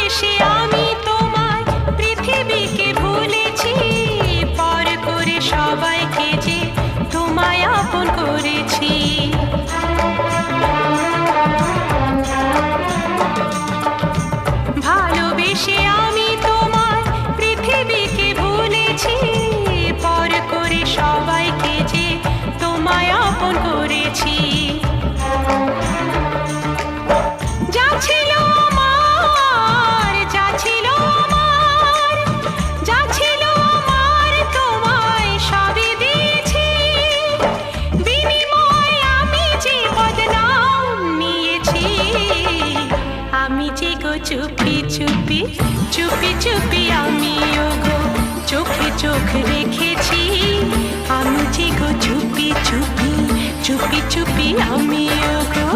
ভালোবেসে আমি তোমায় পৃথিবীকে ভুলেছি, পর করে সবাইকে যে তোমায় আপন করেছি। ভালোবেসে আমি তোমায় পৃথিবীকে ভুলেছি, পর করে সবাইকে যে তোমায় আপন করেছি। যা ছিল আমার, যা ছিল আমার, যা ছিল আমার তোমায় সবই দিয়েছি, বিনিময়ে আমি যে বদনাম নিয়েছি। আমি যে গো চুপি চুপি চুপি চুপি আমি ওগো চোখে চোখ রেখেছি, আমি যে গো চুপি চুপি চুপি চুপি আমি ওগো।